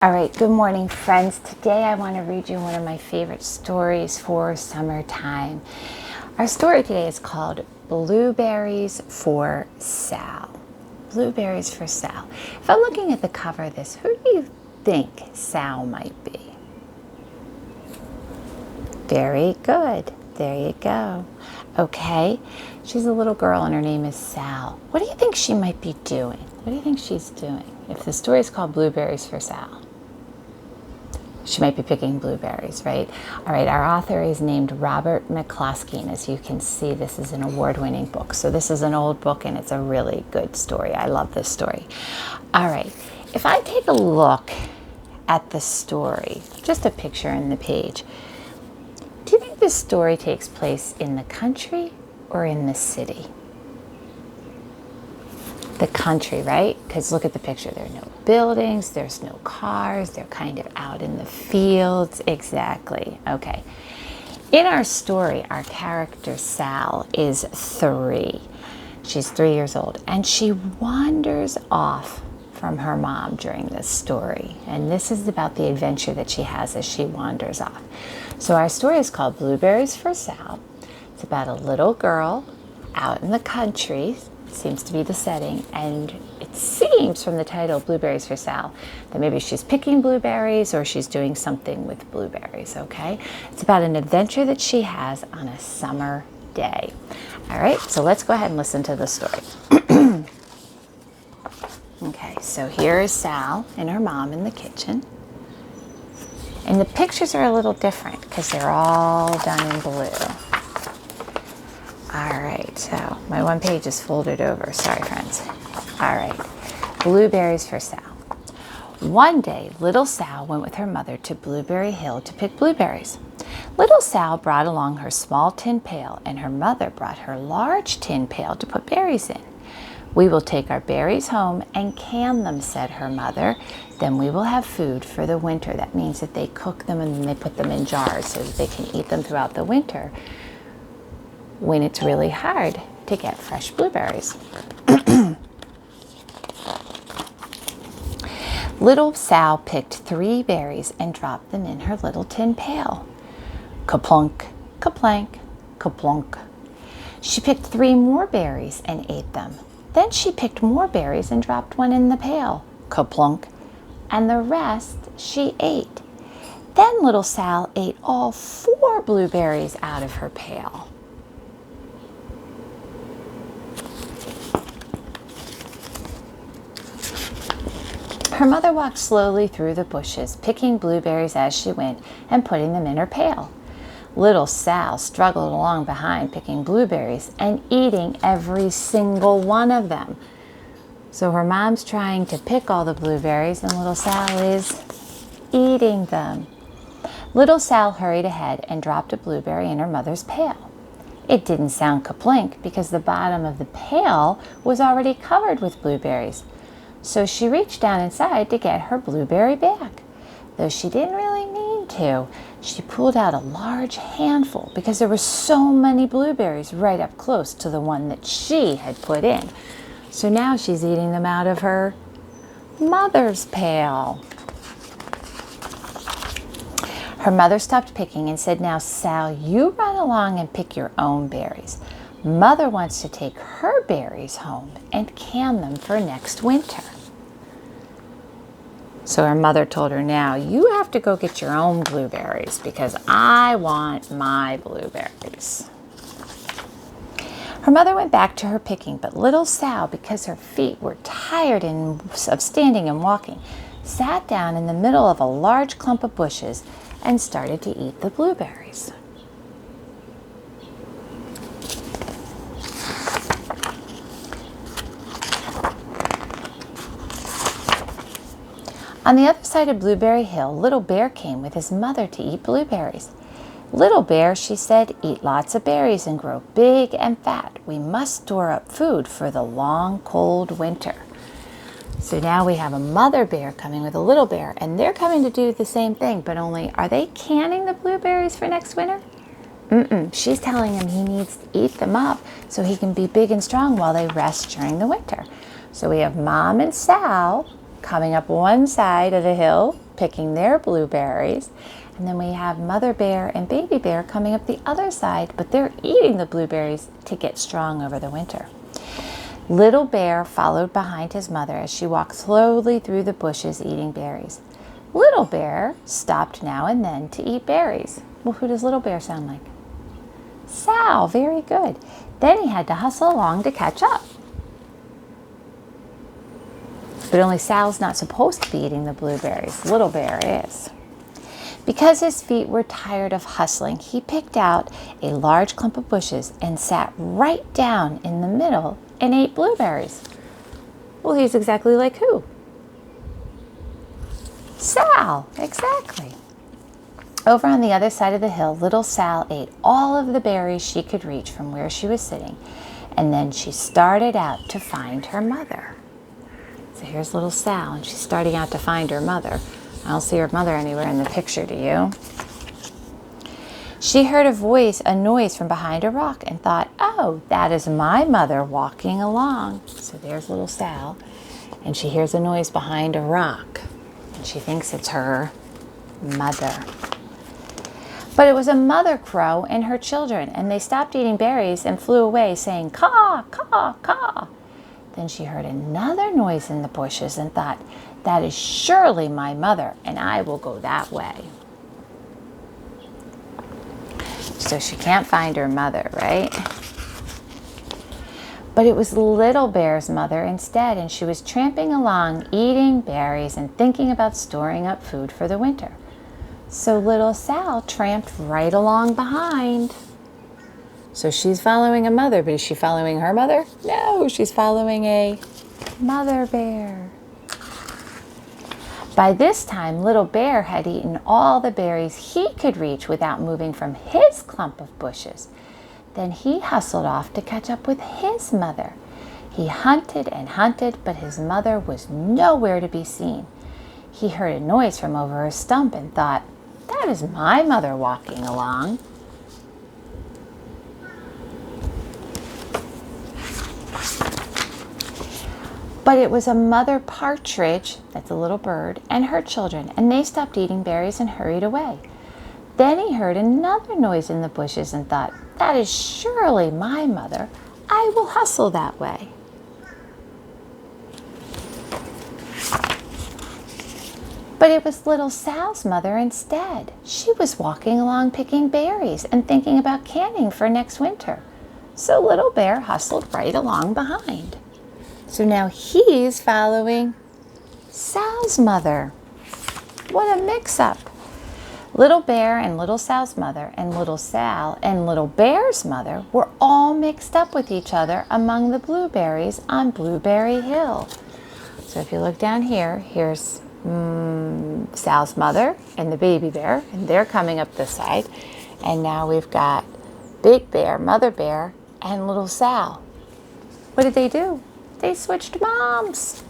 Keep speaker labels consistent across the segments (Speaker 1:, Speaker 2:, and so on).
Speaker 1: All right, good morning, friends. Today I want to read you one of my favorite stories for summertime. Our story today is called Blueberries for Sal. Blueberries for Sal. If I'm looking at the cover of this, who do you think Sal might be? Very good. There you go. Okay, she's a little girl and her name is Sal. What do you think she might be doing? What do you think she's doing? If the story is called Blueberries for Sal, she might be picking blueberries, right? All right, our author is named Robert McCloskey, and as you can see, this is an award-winning book. So this is an old book, and it's a really good story. I love this story. All right, if I take a look at the story, just a picture in the page, do you think this story takes place in the country or in the city? The country, right? Because look at the picture. There are no buildings, there's no cars, they're kind of out in the fields. Exactly. Okay. In our story, our character Sal is 3. She's 3 years old, and she wanders off from her mom during this story. And this is about the adventure that she has as she wanders off. So our story is called Blueberries for Sal. It's about a little girl out in the country. Seems to be the setting, and it seems from the title Blueberries for Sal that maybe she's picking blueberries or she's doing something with blueberries. Okay, it's about an adventure that she has on a summer day. All right, so let's go ahead and listen to the story. Okay, so here is Sal and her mom in the kitchen, and the pictures are a little different because they're all done in blue. All right, so my one page is folded over. Sorry, friends. All right, Blueberries for Sal. One day, little Sal went with her mother to Blueberry Hill to pick blueberries. Little Sal brought along her small tin pail, and her mother brought her large tin pail to put berries in. "We will take our berries home and can them," said her mother. "Then we will have food for the winter." That means that they cook them and then they put them in jars so that they can eat them throughout the winter when it's really hard to get fresh blueberries. Little Sal picked 3 berries and dropped them in her little tin pail. Kaplunk, kaplank, kaplunk. She picked 3 more berries and ate them. Then she picked more berries and dropped one in the pail. Kaplunk. And the rest she ate. Then little Sal ate all 4 blueberries out of her pail. Her mother walked slowly through the bushes, picking blueberries as she went and putting them in her pail. Little Sal struggled along behind, picking blueberries and eating every single one of them. So her mom's trying to pick all the blueberries, and little Sal is eating them. Little Sal hurried ahead and dropped a blueberry in her mother's pail. It didn't sound kaplink because the bottom of the pail was already covered with blueberries. So she reached down inside to get her blueberry back. Though she didn't really mean to, she pulled out a large handful because there were so many blueberries right up close to the one that she had put in. So now she's eating them out of her mother's pail. Her mother stopped picking and said, "Now, Sal, you run along and pick your own berries. Mother wants to take her berries home and can them for next winter." So her mother told her, "Now you have to go get your own blueberries because I want my blueberries." Her mother went back to her picking, but little Sal, because her feet were tired of standing and walking, sat down in the middle of a large clump of bushes and started to eat the blueberries. On the other side of Blueberry Hill, Little Bear came with his mother to eat blueberries. "Little Bear," she said, "eat lots of berries and grow big and fat. We must store up food for the long, cold winter." So now we have a mother bear coming with a little bear, and they're coming to do the same thing, but only, are they canning the blueberries for next winter? She's telling him he needs to eat them up so he can be big and strong while they rest during the winter. So we have Mom and Sal coming up one side of the hill, picking their blueberries. And then we have Mother Bear and Baby Bear coming up the other side, but they're eating the blueberries to get strong over the winter. Little Bear followed behind his mother as she walked slowly through the bushes eating berries. Little Bear stopped now and then to eat berries. Well, who does Little Bear sound like? Sal, very good. Then he had to hustle along to catch up. But only Sal's not supposed to be eating the blueberries. Little Bear is. Because his feet were tired of hustling, he picked out a large clump of bushes and sat right down in the middle and ate blueberries. Well, he's exactly like who? Sal, exactly. Over on the other side of the hill, little Sal ate all of the berries she could reach from where she was sitting, and then she started out to find her mother. So here's little Sal, and she's starting out to find her mother. I don't see her mother anywhere in the picture, do you? She heard a noise from behind a rock and thought, oh, that is my mother walking along. So there's little Sal, and she hears a noise behind a rock, and she thinks it's her mother. But it was a mother crow and her children, and they stopped eating berries and flew away saying, caw, caw, caw. Then she heard another noise in the bushes and thought, that is surely my mother, and I will go that way. So she can't find her mother, right? But it was Little Bear's mother instead, and she was tramping along, eating berries and thinking about storing up food for the winter. So little Sal tramped right along behind. So she's following a mother, but is she following her mother? No, she's following a mother bear. By this time, Little Bear had eaten all the berries he could reach without moving from his clump of bushes. Then he hustled off to catch up with his mother. He hunted and hunted, but his mother was nowhere to be seen. He heard a noise from over a stump and thought, that is my mother walking along. But it was a mother partridge, that's a little bird, and her children, and they stopped eating berries and hurried away. Then he heard another noise in the bushes and thought, that is surely my mother. I will hustle that way. But it was little Sal's mother instead. She was walking along picking berries and thinking about canning for next winter. So Little Bear hustled right along behind. So now he's following Sal's mother. What a mix-up. Little Bear and little Sal's mother and little Sal and Little Bear's mother were all mixed up with each other among the blueberries on Blueberry Hill. So if you look down here, here's Sal's mother and the baby bear, and they're coming up this side. And now we've got Big Bear, Mother Bear, and little Sal. What did they do? They switched moms.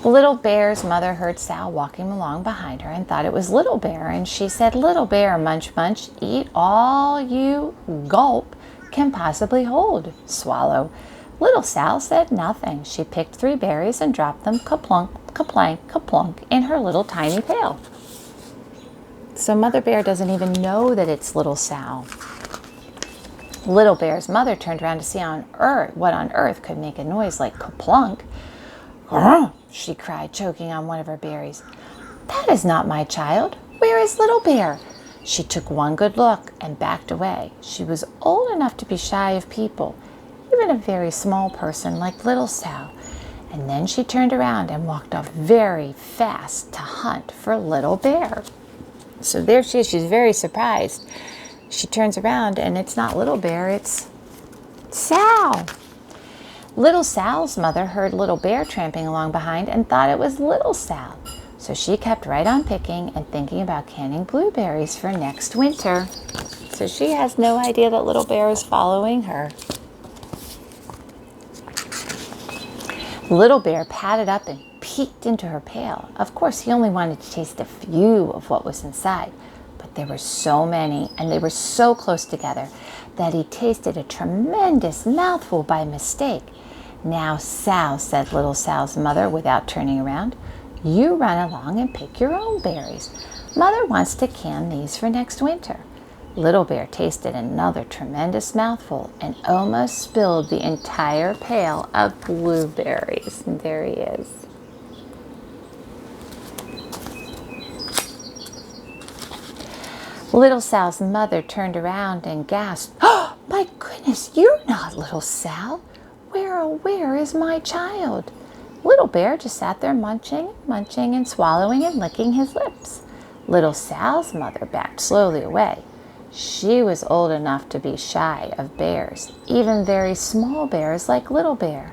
Speaker 1: Little Bear's mother heard Sal walking along behind her and thought it was Little Bear, and she said, Little Bear, munch, munch, eat all you gulp can possibly hold. Swallow. Little Sal said nothing. She picked 3 berries and dropped them kaplunk, kaplank, kaplunk in her little tiny pail. So Mother Bear doesn't even know that it's little Sal. Little Bear's mother turned around to see what on earth could make a noise like kaplunk. Grr, she cried, choking on one of her berries. That is not my child. Where is Little Bear? She took one good look and backed away. She was old enough to be shy of people, even a very small person like little Sal. And then she turned around and walked off very fast to hunt for Little Bear. So there she is. She's very surprised. She turns around and it's not Little Bear, it's Sal. Little Sal's mother heard Little Bear tramping along behind and thought it was little Sal. So she kept right on picking and thinking about canning blueberries for next winter. So she has no idea that Little Bear is following her. Little Bear padded up and peeked into her pail. Of course, he only wanted to taste a few of what was inside, but there were so many and they were so close together that he tasted a tremendous mouthful by mistake. Now, Sal, said little Sal's mother without turning around, You run along and pick your own berries. Mother wants to can these for next winter." Little Bear tasted another tremendous mouthful and almost spilled the entire pail of blueberries. And there he is. Little Sal's mother turned around and gasped, "Oh, my goodness, you're not Little Sal. Where is my child?" Little Bear just sat there munching and swallowing and licking his lips. Little Sal's mother backed slowly away. She was old enough to be shy of bears, even very small bears like Little Bear.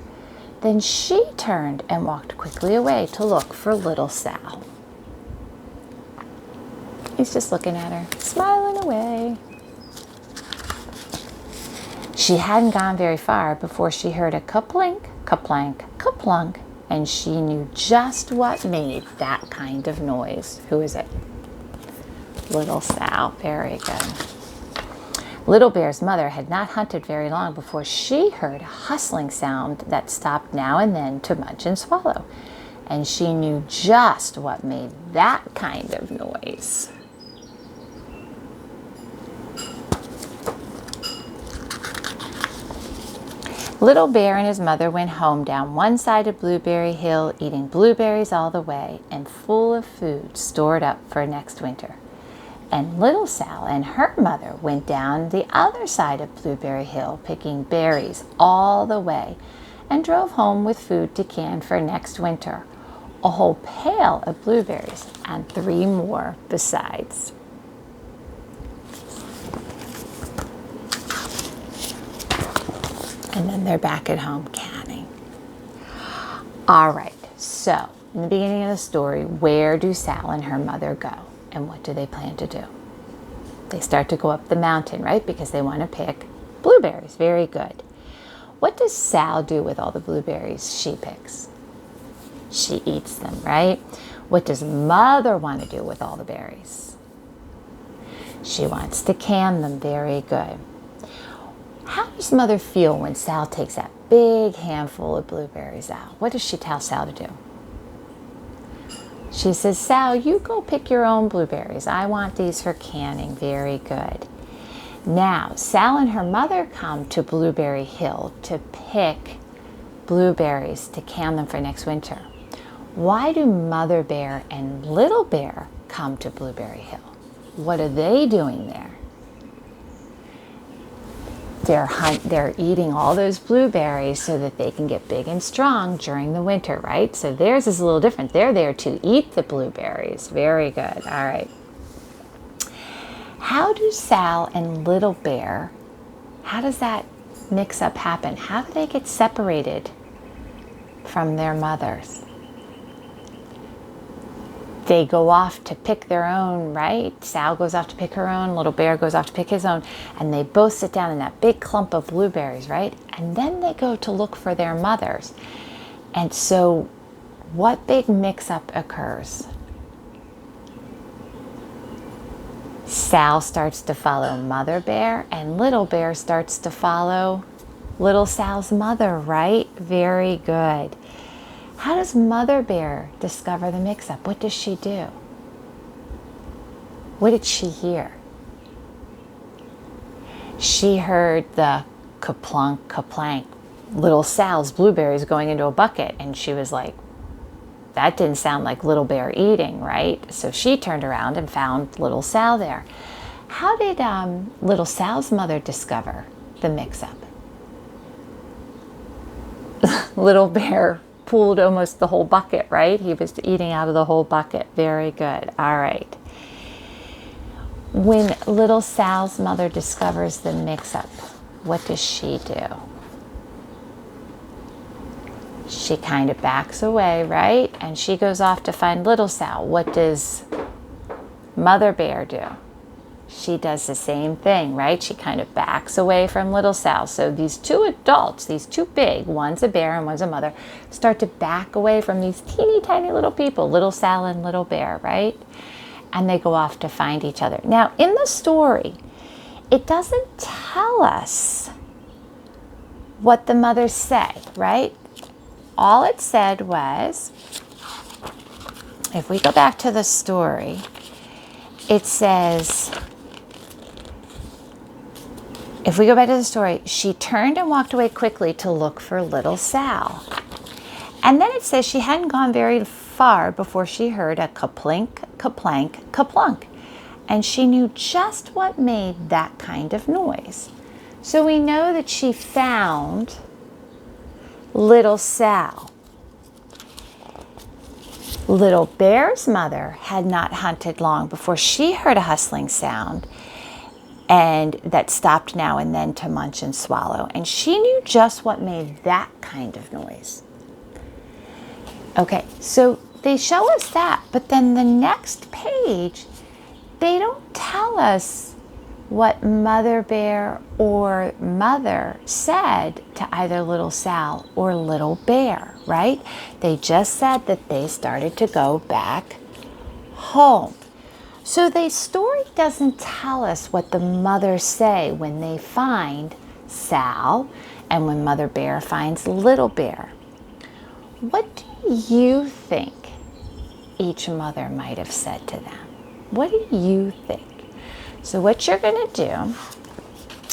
Speaker 1: Then she turned and walked quickly away to look for Little Sal. He's just looking at her, smiling away. She hadn't gone very far before she heard a ka-plink, ka-plank, ka-plunk, and she knew just what made that kind of noise. Who is it? Little Sal. Very good. Little Bear's mother had not hunted very long before she heard a hustling sound that stopped now and then to munch and swallow. And she knew just what made that kind of noise. Little Bear and his mother went home down one side of Blueberry Hill, eating blueberries all the way and full of food stored up for next winter. And Little Sal and her mother went down the other side of Blueberry Hill, picking berries all the way, and drove home with food to can for next winter. A whole pail of blueberries and 3 more besides. And then they're back at home canning. All right, so in the beginning of the story, where do Sal and her mother go? And what do they plan to do? They start to go up the mountain, right? Because they want to pick blueberries. Very good. What does Sal do with all the blueberries she picks? She eats them, right? What does Mother want to do with all the berries? She wants to can them. Very good. How does Mother feel when Sal takes that big handful of blueberries out? What does she tell Sal to do? She says, "Sal, you go pick your own blueberries. I want these for canning." Very good. Now, Sal and her mother come to Blueberry Hill to pick blueberries to can them for next winter. Why do Mother Bear and Little Bear come to Blueberry Hill? What are they doing there? They're eating all those blueberries so that they can get big and strong during the winter, right? So theirs is a little different. They're there to eat the blueberries. Very good. All right. How do Sal and Little Bear, how does that mix-up happen? How do they get separated from their mothers? They go off to pick their own, right? Sal goes off to pick her own, Little Bear goes off to pick his own, and they both sit down in that big clump of blueberries, right? And then they go to look for their mothers. And so what big mix-up occurs? Sal starts to follow Mother Bear, and Little Bear starts to follow Little Sal's mother, right? Very good. How does Mother Bear discover the mix-up? What does she do? What did she hear? She heard the ka-plunk, ka-plank, Little Sal's blueberries going into a bucket, and she was like, that didn't sound like Little Bear eating, right? So she turned around and found Little Sal there. How did Little Sal's mother discover the mix-up? Little Bear pulled almost the whole bucket, right? He was eating out of the whole bucket. Very good. All right. When Little Sal's mother discovers the mix-up, what does she do? She kind of backs away, right? And she goes off to find Little Sal. What does Mother Bear do? She does the same thing, right? She kind of backs away from Little Sal. So these two adults, these two big, one's a bear and one's a mother, start to back away from these teeny tiny little people, Little Sal and Little Bear, right? And they go off to find each other. Now, in the story, it doesn't tell us what the mothers say, right? All it said was, if we go back to the story, it says, if we go back to the story, she turned and walked away quickly to look for little Sal. And then it says she hadn't gone very far before she heard a kaplink, kaplank, kaplunk. And she knew just what made that kind of noise. So we know that she found little Sal. Little Bear's mother had not hunted long before she heard a hustling sound and that stopped now and then to munch and swallow. And she knew just what made that kind of noise. Okay, so they show us that, but then the next page, they don't tell us what Mother Bear or Mother said to either little Sal or little Bear, right? They just said that they started to go back home. So the story doesn't tell us what the mothers say when they find Sal and when Mother Bear finds Little Bear. What do you think each mother might have said to them? What do you think? So what you're going to do,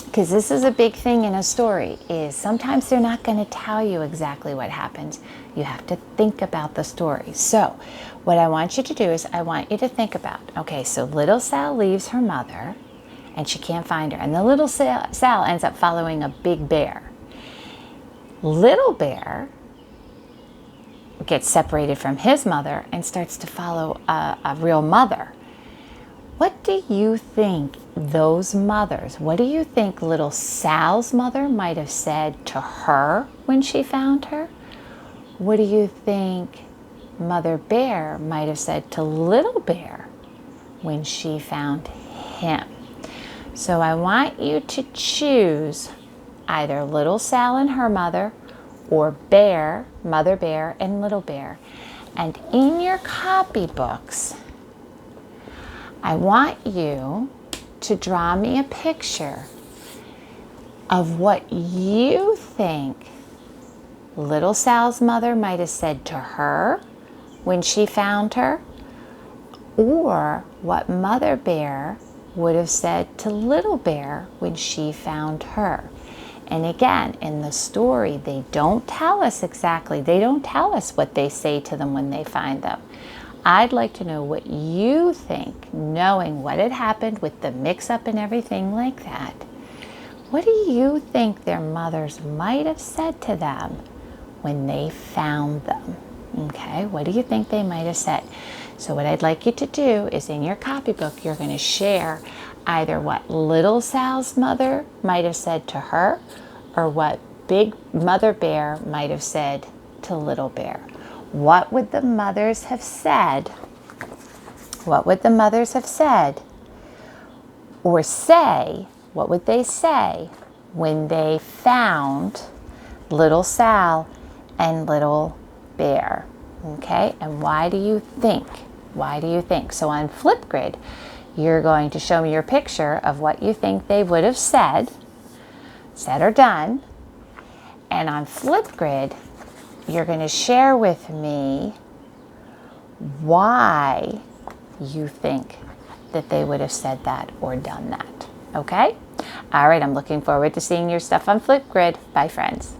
Speaker 1: because this is a big thing in a story, is sometimes they're not going to tell you exactly what happens. You have to think about the story. So what I want you to do is I want you to think about, okay, so little Sal leaves her mother and she can't find her. And the little Sal ends up following a big bear. Little Bear gets separated from his mother and starts to follow a real mother. What do you think those mothers, what do you think little Sal's mother might have said to her when she found her? What do you think Mother Bear might have said to Little Bear when she found him? So I want you to choose either little Sal and her mother or Bear, Mother Bear and Little Bear. And in your copybooks, I want you to draw me a picture of what you think little Sal's mother might have said to her when she found her, or what Mother Bear would have said to Little Bear when she found her. And again, in the story, they don't tell us exactly, they don't tell us what they say to them when they find them. I'd like to know what you think, knowing what had happened with the mix-up and everything like that. What do you think their mothers might have said to them when they found them? Okay, what do you think they might have said? So what I'd like you to do is in your copybook, you're going to share either what little Sal's mother might have said to her or what big Mother Bear might have said to Little Bear. What would the mothers have said? What would the mothers have said? Or say, what would they say when they found little Sal and Little Bear? Okay, and why do you think? Why do you think? So on Flipgrid, you're going to show me your picture of what you think they would have said or done. And on Flipgrid, you're going to share with me why you think that they would have said that or done that. Okay? All right, I'm looking forward to seeing your stuff on Flipgrid. Bye, friends.